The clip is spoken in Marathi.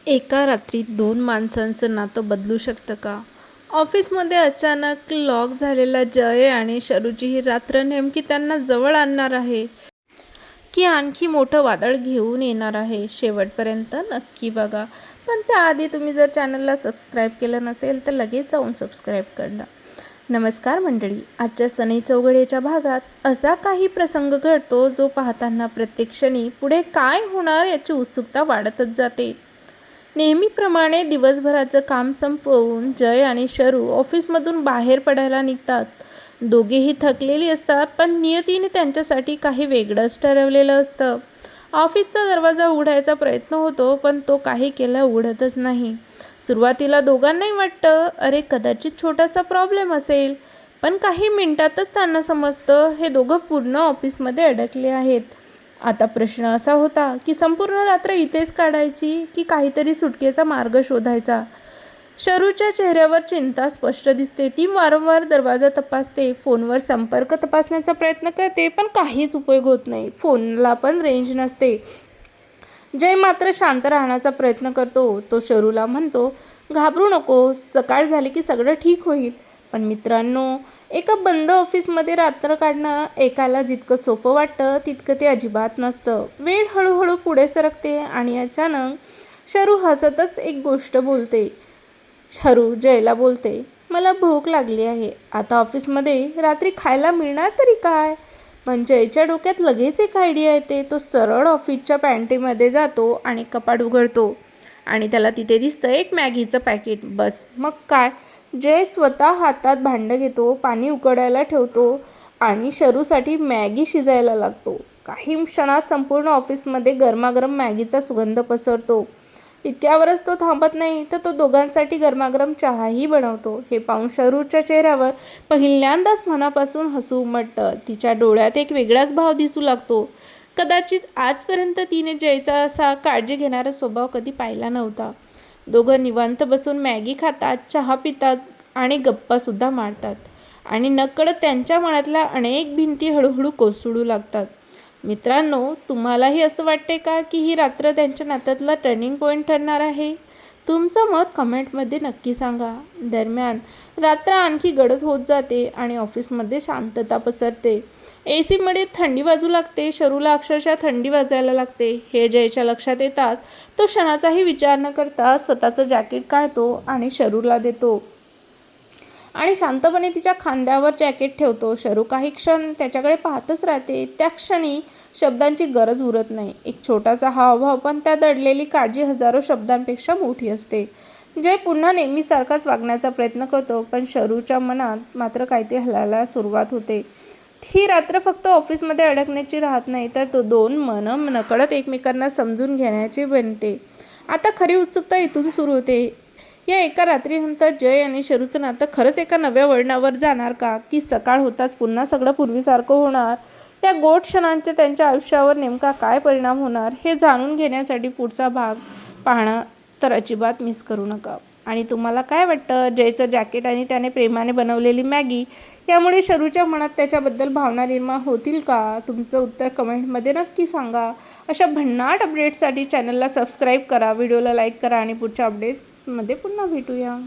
एका रात्रीत दोन माणसांचं नातं बदलू शकतं का? ऑफिसमध्ये अचानक लॉक झालेला जय आणि शरूची ही रात्र नेमकी त्यांना जवळ आणणार आहे की आणखी मोठं वादळ घेऊन येणार आहे? शेवटपर्यंत नक्की बघा. पण त्याआधी तुम्ही जर चॅनलला सबस्क्राईब केलं नसेल तर लगेच जाऊन सबस्क्राईब करा. नमस्कार मंडळी. आजच्या सनई चौघडेच्या भागात असा काही प्रसंग घडतो जो पाहताना प्रत्येक क्षणी पुढे काय होणार याची उत्सुकता वाढतच जाते. नेहमीप्रमाणे दिवसभराचं काम संपवून जय आणि शरू ऑफिसमधून बाहेर पडायला निघतात. दोघेही थकलेली असतात, पण नियतीने त्यांच्यासाठी काही वेगळंच ठरवलेलं असतं. ऑफिसचा दरवाजा उघडायचा प्रयत्न होतो, पण तो काही केला उघडतच नाही. सुरुवातीला दोघांनाही वाटतं, अरे कदाचित छोटासा प्रॉब्लेम असेल, पण काही मिनिटातच त्यांना समजतं हे दोघं पूर्ण ऑफिसमध्ये अडकले आहेत. आता प्रश्न असा होता की संपूर्ण रात्र इथेच काढायची की काहीतरी सुटकेचा मार्ग शोधायचा. शरूच्या चेहऱ्यावर चिंता स्पष्ट दिसते. ती वारंवार दरवाजा तपासते, फोनवर संपर्क तपासण्याचा प्रयत्न करते, पण काहीच उपयोग होत नाही. फोनला पण रेंज नसते. जय मात्र शांत राहण्याचा प्रयत्न करतो. तो शरूला म्हणतो, घाबरू नको, सकाळ झाली की सगळं ठीक होईल. पण मित्रांनो, एका बंद ऑफिसमध्ये रात्र काढणं ऐकायला जितकं सोपं वाटतं तितकं ते अजिबात नसतं. वेळ हळूहळू पुढे सरकते आणि अचानक शरू हसतच एक गोष्ट बोलते. शरू जयला बोलते, मला भूक लागली आहे. आता ऑफिसमध्ये रात्री खायला मिळणार तरी काय? पण जयच्या डोक्यात लगेच एक आयडिया येते. तो सरळ ऑफिसच्या पॅन्ट्रीमध्ये जातो आणि कपाट उघडतो आणि त्याला तिथे दिसतं एक मॅगीचं पॅकेट. बस मग काय, जय स्वतः हातात भांडं घेतो, पाणी उकळायला ठेवतो आणि शरूसाठी मॅगी शिजायला लागतो. काही क्षणात संपूर्ण ऑफिसमध्ये गरमागरम मॅगीचा सुगंध पसरतो. इतक्यावरच तो थांबत नाही, तर तो दोघांसाठी गरमागरम चहाही बनवतो. हे पाहून शरूच्या चेहऱ्यावर पहिल्यांदाच मनापासून हसू उमटतं. तिच्या डोळ्यात एक वेगळाच भाव दिसू लागतो. कदाचित आजपर्यंत तिने जयचा असा काळजी घेणारा स्वभाव कधी पाहिला नव्हता. दोघं निवांत बसून मॅगी खातात, चहा पितात आणि गप्पासुद्धा मारतात आणि नकळत त्यांच्या मनातल्या अनेक भिंती हळूहळू कोसळू लागतात. मित्रांनो, तुम्हालाही असं वाटते का की ही रात्र त्यांच्या नात्यातला टर्निंग पॉईंट ठरणार आहे? तुमचं मत कमेंटमध्ये नक्की सांगा. दरम्यान रात्र आणखी गडद होत जाते आणि ऑफिसमध्ये शांतता पसरते. एसीमध्ये थंडी वाजू लागते. शरूला अक्षरशः थंडी वाजायला लागते. हे जयच्या लक्षात येतात. तो क्षणाचाही विचार न करता स्वतःचं जॅकेट काढतो आणि शरूला देतो आणि शांतपणे तिच्या खांद्यावर जॅकेट ठेवतो. शरू काही क्षण त्याच्याकडे पाहतच राहते. त्या क्षणी शब्दांची गरज उरत नाही. एक छोटासा हावभाव, पण त्या दडलेली काळजी हजारो शब्दांपेक्षा मोठी असते. जय पुन्हा नेहमीसारखाच वागण्याचा प्रयत्न करतो, पण शरूच्या मनात मात्र काहीतरी हलायला सुरुवात होते. ही रात्र फक्त ऑफिसमध्ये अडकण्याची राहत नाही, तर तो दोन मनं नकळत एकमेकांना समजून घेण्याची बनते. आता खरी उत्सुकता इथून सुरू होते. या एका रात्रीनंतर जय आणि शरूचं नातं खरंच एका नव्या वळणावर जाणार का? की सकाळ होताच पुन्हा सगळं पूर्वीसारखं होणार? या गोड क्षणांचे त्यांच्या आयुष्यावर नेमका काय परिणाम होणार हे जाणून घेण्यासाठी पुढचा भाग पाहणं तर अजिबात मिस करू नका. आणि तुम्हाला काय वाटतं, जयचं जॅकेट आणि त्याने प्रेमाने बनवलेली मॅगी यामुळे शरूच्या मनात त्याच्याबद्दल भावना निर्माण होतील का? तुमचं उत्तर कमेंटमध्ये नक्की सांगा. अशा भन्नाट अपडेट्ससाठी चॅनलला सबस्क्राईब करा, व्हिडिओला लाईक करा आणि पुढच्या अपडेट्समध्ये पुन्हा भेटूया.